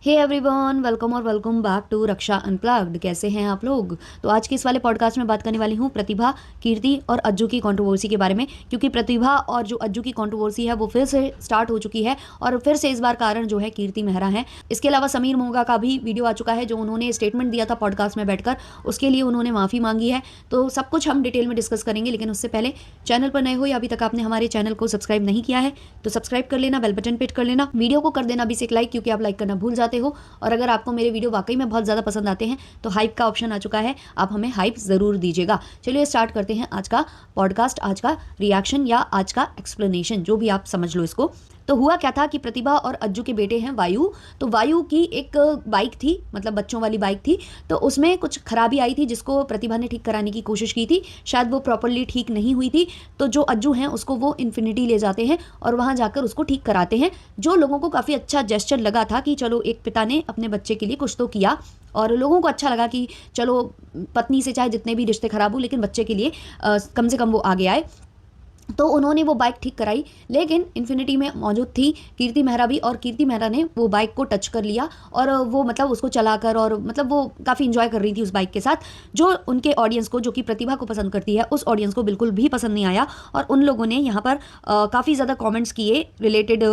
हे everyone, welcome और welcome back to Raksha unplugged. कैसे हैं आप लोग। तो आज के इस वाले पॉडकास्ट में बात करने वाली हूँ प्रतिभा, कीर्ति और अज्जू की कंट्रोवर्सी के बारे में, क्योंकि प्रतिभा और जो अज्जू की कंट्रोवर्सी है वो फिर से स्टार्ट हो चुकी है और फिर से इस बार कारण जो है कीर्ति मेहरा है। इसके अलावा समीर मोंगा का भी वीडियो आ चुका है, जो उन्होंने स्टेटमेंट दिया था पॉडकास्ट में बैठकर, उसके लिए उन्होंने माफ़ी मांगी है। तो सब कुछ हम डिटेल में डिस्कस करेंगे, लेकिन उससे पहले चैनल पर नए हो या अभी तक आपने हमारे चैनल को सब्सक्राइब नहीं किया है तो सब्सक्राइब कर लेना, बेल बटन पे हिट कर लेना, वीडियो को कर देना अभी से एक लाइक, क्योंकि आप लाइक करना भूल जाते हो। और अगर आपको मेरे वीडियो वाकई में बहुत ज़्यादा पसंद आते हैं तो हाइप का ऑप्शन आ चुका है, आप हमें हाइप ज़रूर दीजिएगा। चलिए स्टार्ट करते हैं आज का पॉडकास्ट, आज का रिएक्शन या आज का एक्सप्लेनेशन, जो भी आप समझ लो इसको। तो हुआ क्या था कि प्रतिभा और अज्जू के बेटे हैं वायु। तो वायु की एक बाइक थी, मतलब बच्चों वाली बाइक थी, तो उसमें कुछ खराबी आई थी जिसको प्रतिभा ने ठीक कराने की कोशिश की थी। शायद वो प्रॉपरली ठीक नहीं हुई थी, तो जो अज्जू हैं उसको वो इन्फिनिटी ले जाते हैं और वहाँ जाकर उसको ठीक कराते हैं। जो लोगों को काफ़ी अच्छा जेस्चर लगा था कि चलो एक पिता ने अपने बच्चे के लिए कुछ तो किया, और लोगों को अच्छा लगा कि चलो पत्नी से चाहे जितने भी रिश्ते खराब हो लेकिन बच्चे के लिए कम से कम वो आगे आए। तो उन्होंने वो बाइक ठीक कराई, लेकिन इन्फिनिटी में मौजूद थी कीर्ति मेहरा भी, और कीर्ति मेहरा ने वो बाइक को टच कर लिया और वो मतलब उसको चलाकर, और मतलब वो काफ़ी इंजॉय कर रही थी उस बाइक के साथ, जो उनके ऑडियंस को, जो कि प्रतिभा को पसंद करती है, उस ऑडियंस को बिल्कुल भी पसंद नहीं आया। और उन लोगों ने यहाँ पर काफ़ी ज़्यादा कॉमेंट्स किए रिलेटेड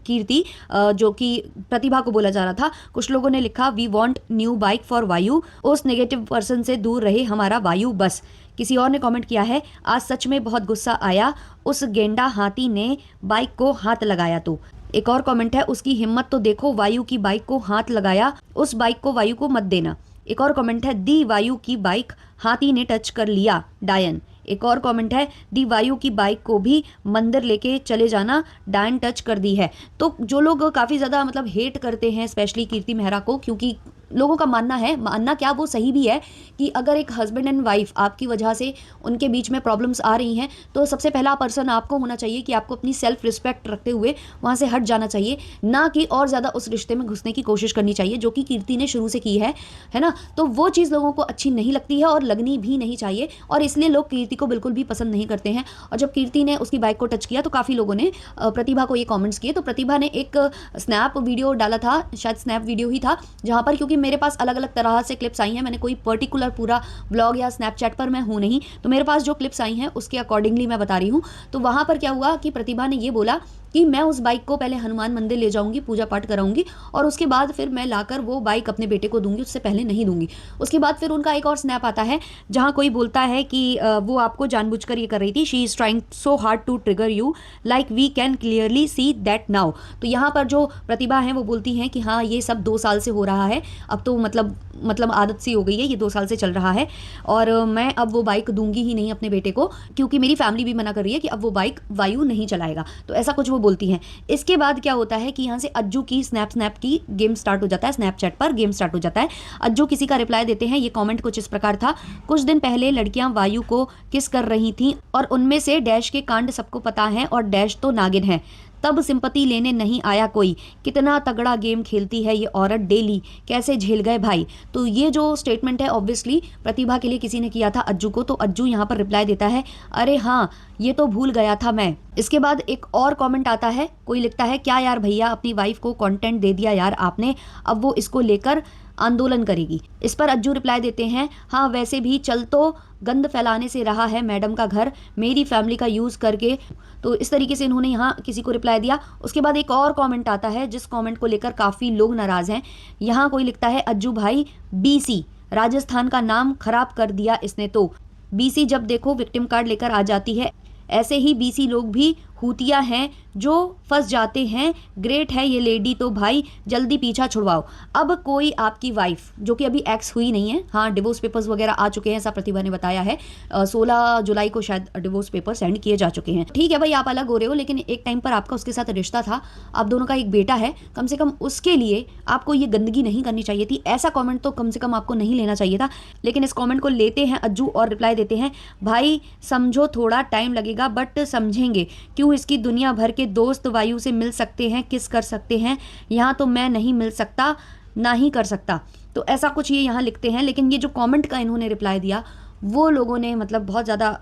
कीर्ति, जो कि प्रतिभा को बोला जा रहा था। कुछ लोगों ने लिखा, we want new bike for Vayu, उस नेगेटिव पर्सन से दूर रहे हमारा वायु बस। किसी और ने कमेंट किया है, आज सच में बहुत गुस्सा आया, उस गेंडा हाथी ने बाइक को हाथ लगाया। तो एक और कमेंट है, उसकी हिम्मत तो देखो, वायु की बाइक को हाथ लगाया, उस बाइक को वायु को मत देना। एक और कमेंट है, दी वायु की बाइक हाथी ने टच कर लिया, डायन। एक और कमेंट है, दी वायु की बाइक को भी मंदिर लेके चले जाना, डायन टच कर दी है। तो जो लोग काफ़ी ज़्यादा मतलब हेट करते हैं स्पेशली कीर्ति मेहरा को, क्योंकि लोगों का मानना क्या, वो सही भी है कि अगर एक हस्बैंड एंड वाइफ आपकी वजह से उनके बीच में प्रॉब्लम्स आ रही हैं, तो सबसे पहला पर्सन आपको होना चाहिए कि आपको अपनी सेल्फ रिस्पेक्ट रखते हुए वहाँ से हट जाना चाहिए, ना कि और ज़्यादा उस रिश्ते में घुसने की कोशिश करनी चाहिए, जो कि कीर्ति ने शुरू से की है ना। तो वो चीज़ लोगों को अच्छी नहीं लगती है और लगनी भी नहीं चाहिए, और इसलिए लोग कीर्ति को बिल्कुल भी पसंद नहीं करते हैं। और जब कीर्ति ने उसकी बाइक को टच किया तो काफ़ी लोगों ने प्रतिभा को ये कॉमेंट्स किए। तो प्रतिभा ने एक स्नैप वीडियो डाला था, शायद स्नैप वीडियो ही था, जहाँ पर, क्योंकि मेरे पास अलग अलग तरह से क्लिप्स आई हैं, मैंने कोई पर्टिकुलर पूरा व्लॉग या स्नैपचैट पर मैं हूँ नहीं, तो मेरे पास जो क्लिप्स आई हैं उसके अकॉर्डिंगली मैं बता रही हूँ। तो वहाँ पर क्या हुआ कि प्रतिभा ने ये बोला कि मैं उस बाइक को पहले हनुमान मंदिर ले जाऊंगी, पूजा पाठ कराऊंगी, और उसके बाद फिर मैं लाकर वो बाइक अपने बेटे को दूंगी, उससे पहले नहीं दूंगी। उसके बाद फिर उनका एक और स्नैप आता है जहाँ कोई बोलता है कि वो आपको जानबूझकर ये कर रही थी, she is trying so hard to trigger you, like we can clearly see that now. तो यहाँ पर जो प्रतिभा है वो बोलती हैं कि हाँ ये सब 2 साल से हो रहा है, अब तो मतलब आदत सी हो गई है, ये 2 साल से चल रहा है, और मैं अब वो बाइक दूंगी ही नहीं अपने बेटे को, क्योंकि मेरी फैमिली भी मना कर रही है कि अब वो बाइक वायु नहीं चलाएगा। तो ऐसा कुछ वो बोलती हैं। इसके बाद क्या होता है कि यहाँ से अज्जू की स्नैप की गेम स्टार्ट हो जाता है, स्नैपचैट पर गेम स्टार्ट हो जाता है। अज्जू किसी का रिप्लाई देते हैं, ये कमेंट कुछ इस प्रकार था, कुछ दिन पहले लड़कियां वायु को किस कर रही थीं और उनमें से डैश के कांड सबको पता है, और डैश तो नागिन है, तब सिंपैथी लेने नहीं आया कोई, कितना तगड़ा गेम खेलती है ये औरत डेली, कैसे झेल गए भाई। तो ये जो स्टेटमेंट है ऑब्वियसली प्रतिभा के लिए किसी ने किया था अज्जू को, तो अज्जू यहाँ पर रिप्लाई देता है, अरे हाँ ये तो भूल गया था मैं। इसके बाद एक और कमेंट आता है, कोई लिखता है, क्या यार भैया अपनी वाइफ को कंटेंट दे दिया यार आपने, अब वो इसको लेकर आंदोलन करेगी। इस पर अज्जू रिप्लाई देते हैं, हाँ वैसे भी चल तो गंद फैलाने से रहा है मैडम का घर, मेरी फैमिली का यूज़ करके। तो इस तरीके से इन्होंने यहाँ किसी को रिप्लाई दिया। उसके बाद एक और कमेंट आता है, जिस कमेंट को लेकर काफ़ी लोग नाराज़ हैं। यहाँ कोई लिखता है, अज्जू भाई बीसी, राजस्थान का नाम खराब कर दिया इसने, तो बीसी जब देखो विक्टिम कार्ड लेकर आ जाती है, ऐसे ही बीसी लोग भी हूतिया हैं जो फंस जाते हैं, ग्रेट है ये लेडी, तो भाई जल्दी पीछा छुड़वाओ। अब कोई आपकी वाइफ, जो कि अभी एक्स हुई नहीं है, हाँ डिवोर्स पेपर्स वगैरह आ चुके हैं, ऐसा प्रतिभा ने बताया है, 16 जुलाई को शायद डिवोर्स पेपर सेंड किए जा चुके हैं। ठीक है भाई, आप अलग हो रहे हो, लेकिन एक टाइम पर आपका उसके साथ रिश्ता था, आप दोनों का एक बेटा है, कम से कम उसके लिए आपको ये गंदगी नहीं करनी चाहिए थी, ऐसा कॉमेंट तो कम से कम आपको नहीं लेना चाहिए था। लेकिन इस कॉमेंट को लेते हैं अज्जू और रिप्लाई देते हैं, भाई समझो थोड़ा टाइम लगेगा बट समझेंगे, क्यों इसकी दुनिया भर के दोस्त वायु से मिल सकते हैं, किस कर सकते हैं, यहाँ तो मैं नहीं मिल सकता, ना ही कर सकता। तो ऐसा कुछ ये यहाँ लिखते हैं। लेकिन ये जो कमेंट का इन्होंने रिप्लाई दिया वो लोगों ने मतलब बहुत ज़्यादा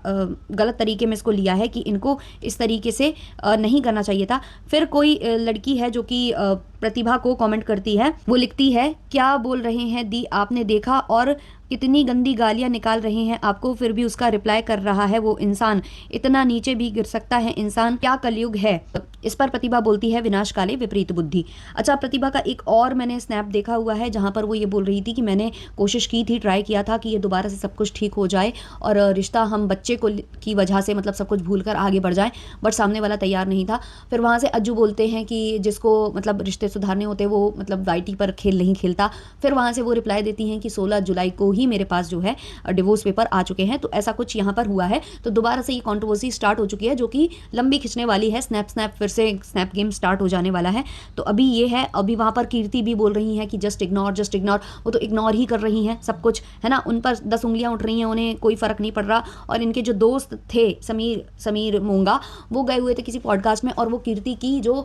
गलत तरीके में इसको लिया है कि इनको इस तरीके से नहीं करना चाहिए था। फिर कोई लड़की है जो कि प्रतिभा को कमेंट करती है, वो लिखती है, क्या बोल रहे हैं दी, आपने देखा, और कितनी गंदी गालियां निकाल रहे हैं आपको, फिर भी उसका रिप्लाई कर रहा है वो इंसान, इतना नीचे भी गिर सकता है इंसान, क्या कलयुग है। इस पर प्रतिभा बोलती है, विनाश काले विपरीत बुद्धि। अच्छा, प्रतिभा का एक और मैंने स्नैप देखा हुआ है जहां पर वो ये बोल रही थी कि मैंने कोशिश की थी, ट्राई किया था कि ये दोबारा से सब कुछ ठीक हो जाए और रिश्ता हम बच्चे को की वजह से मतलब सब कुछ भूल कर आगे बढ़ जाए, बट सामने वाला तैयार नहीं था। फिर वहाँ से अज्जू बोलते हैं कि जिसको मतलब रिश्ते सुधारने होते वो मतलब वाईटी पर खेल नहीं खेलता। फिर वहाँ से वो रिप्लाई देती हैं कि 16 जुलाई को ही मेरे पास जो है डिवोर्स पेपर आ चुके हैं। तो ऐसा कुछ यहाँ पर हुआ है। तो दोबारा से ये कंट्रोवर्सी स्टार्ट हो चुकी है जो कि लंबी खिंचने वाली है। स्नैप फिर से स्नैप गेम स्टार्ट हो जाने वाला है। तो अभी ये है, अभी वहाँ पर कीर्ति भी बोल रही हैं कि जस्ट इग्नोर। वो तो इग्नोर ही कर रही हैं सब कुछ, है ना। उन पर 10 उंगलियां उठ रही हैं, उन्हें कोई फर्क नहीं पड़ रहा। और इनके जो दोस्त थे समीर मोंगा, वो गए हुए थे किसी पॉडकास्ट में और वो कीर्ति की जो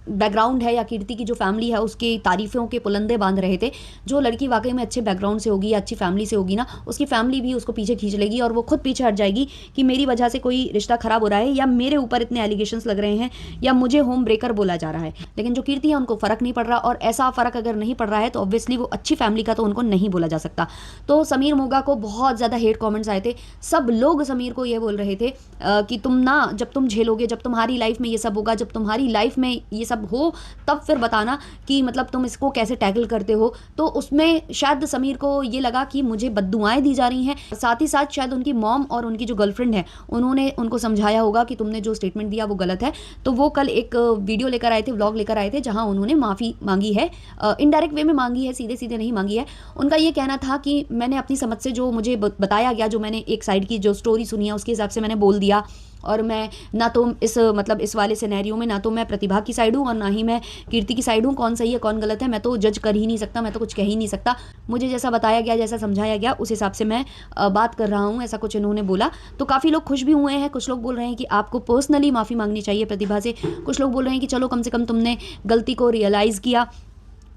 बैकग्राउंड है या कीर्ति की जो फैमिली है उसकी तारीफों के पुलंदे बांध रहे थे। जो लड़की वाकई में अच्छे बैकग्राउंड से होगी या अच्छी फैमिली से होगी ना, उसकी फैमिली भी उसको पीछे खींच लेगी और वो खुद पीछे हट जाएगी कि मेरी वजह से कोई रिश्ता खराब हो रहा है या मेरे ऊपर इतने एलिगेशंस लग रहे हैं या मुझे होम ब्रेकर बोला जा रहा है। लेकिन जो कीर्ति है उनको फर्क नहीं पड़ रहा, और ऐसा फर्क अगर नहीं पड़ रहा है तो ऑब्वियसली वो अच्छी फैमिली का तो उनको नहीं बोला जा सकता। तो समीर मोगा को बहुत ज़्यादा हेट कॉमेंट्स आए थे। सब लोग समीर को ये बोल रहे थे कि तुम ना, जब तुम झेलोगे, जब तुम्हारी लाइफ में ये सब होगा, जब तुम्हारी लाइफ में ये सब हो तब फिर बताना कि मतलब तुम इसको कैसे टैकल करते हो। तो उसमें शायद समीर को ये लगा कि मुझे बद्दुआएं दी जा रही हैं। साथ ही साथ शायद उनकी मॉम और उनकी जो गर्लफ्रेंड है उन्होंने उनको समझाया होगा कि तुमने जो स्टेटमेंट दिया वो गलत है। तो वो कल एक वीडियो लेकर आए थे, व्लॉग लेकर आए थे, जहां उन्होंने माफ़ी मांगी है, इनडायरेक्ट वे में मांगी है, सीधे सीधे नहीं मांगी है। उनका ये कहना था कि मैंने अपनी समझ से जो मुझे बताया गया, जो मैंने एक साइड की जो स्टोरी सुनी है उसके हिसाब से मैंने बोल दिया, और मैं ना तो इस वाले सिनेरियो में ना तो मैं प्रतिभा की साइड हूँ और ना ही मैं कीर्ति की साइड हूँ। कौन सही है कौन गलत है मैं तो जज कर ही नहीं सकता, मैं तो कुछ कह ही नहीं सकता। मुझे जैसा बताया गया, जैसा समझाया गया, उस हिसाब से मैं बात कर रहा हूँ, ऐसा कुछ इन्होंने बोला। तो काफ़ी लोग खुश भी हुए हैं। कुछ लोग बोल रहे हैं कि आपको पर्सनली माफ़ी मांगनी चाहिए प्रतिभा से। कुछ लोग बोल रहे हैं कि चलो कम से कम तुमने गलती को रियलाइज़ किया।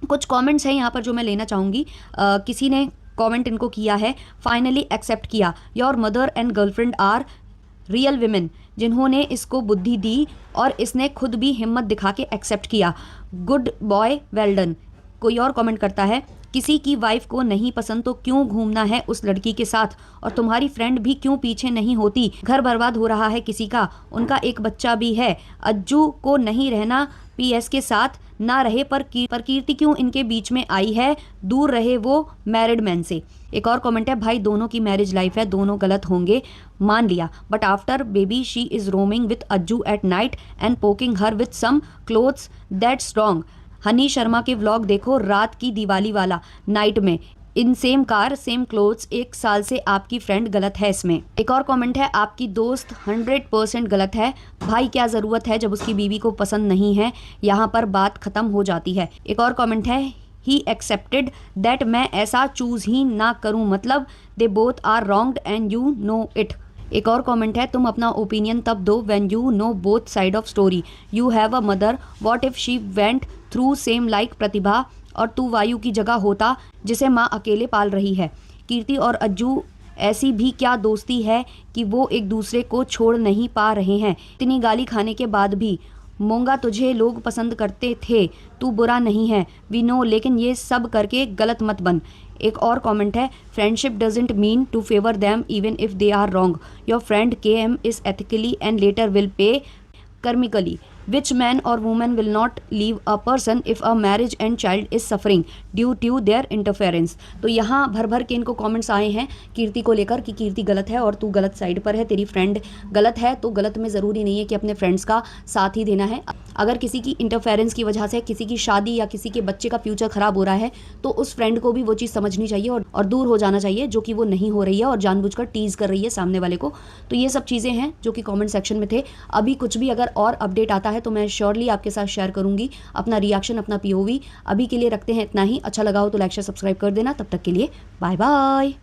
कुछ कॉमेंट्स हैं यहाँ पर जो मैं लेना चाहूँगी। किसी ने कॉमेंट इनको किया है, फाइनली एक्सेप्ट किया, your mother and girlfriend are real women, जिन्होंने इसको बुद्धि दी और इसने खुद भी हिम्मत दिखा के एक्सेप्ट किया, गुड बॉय, वेल डन। कोई और कमेंट करता है, किसी की वाइफ को नहीं पसंद तो क्यों घूमना है उस लड़की के साथ, और तुम्हारी फ्रेंड भी क्यों पीछे नहीं होती, घर बर्बाद हो रहा है किसी का, उनका एक बच्चा भी है। अज्जू को नहीं रहना पीएस के साथ, ना रहे पर कीर्ति क्यों इनके बीच में आई है, दूर रहे वो मैरिड मैन से। एक और कमेंट है, भाई दोनों की मैरिज लाइफ है, दोनों गलत होंगे, मान लिया, but after baby she is roaming with Ajju at night and poking her with some clothes, that's wrong. Honey Sharma के व्लॉग देखो, रात की दिवाली वाला, नाइट में in same car same clothes, 1 साल से आपकी फ्रेंड गलत है इसमें। एक और कमेंट है, आपकी दोस्त 100% गलत है, भाई क्या ज़रूरत है जब उसकी बीवी को पसंद नहीं है, यहाँ पर बात ख़त्म हो जाती है। एक और कमेंट है, ही एक्सेप्टेड दैट, मैं ऐसा चूज़ ही ना करूँ, मतलब they both are wronged and you know it. एक और कमेंट है, तुम अपना ओपिनियन तब दो when you know both side of story, you have a mother, what if she went through same like Pratibha, और तू वायु की जगह होता जिसे माँ अकेले पाल रही है। कीर्ति और अज्जू ऐसी भी क्या दोस्ती है कि वो एक दूसरे को छोड़ नहीं पा रहे हैं, इतनी गाली खाने के बाद भी। मोंगा तुझे लोग पसंद करते थे, तू बुरा नहीं है, वी नो, लेकिन ये सब करके गलत मत बन। एक और कमेंट है, friendship doesn't mean to favour them even if they are wrong, your friend KM is ethically and later will pay karmically, which man or woman will not leave a person if a marriage and child is suffering due to their interference। तो यहाँ भर भर के इनको comments आए हैं कीर्ति को लेकर कि कीर्ति गलत है और तू गलत साइड पर है, तेरी फ्रेंड गलत है। तो गलत में ज़रूरी नहीं है कि अपने फ्रेंड्स का साथ ही देना है। अगर किसी की इंटरफेरेंस की वजह से किसी की शादी या किसी के बच्चे का फ्यूचर ख़राब हो रहा है तो उस फ्रेंड को भी वो चीज़ समझनी चाहिए और दूर हो जाना चाहिए, जो कि वो नहीं हो रही है और जानबूझकर टीज़ कर रही है सामने वाले को। तो ये सब चीज़ें हैं जो कि कमेंट सेक्शन में थे। अभी कुछ भी अगर और अपडेट आता है तो मैं श्योरली आपके साथ शेयर करूंगी अपना रिएक्शन, अपना POV। अभी के लिए रखते हैं इतना ही। अच्छा लगा हो तो लाइक शेयर सब्सक्राइब कर देना। तब तक के लिए बाय बाय।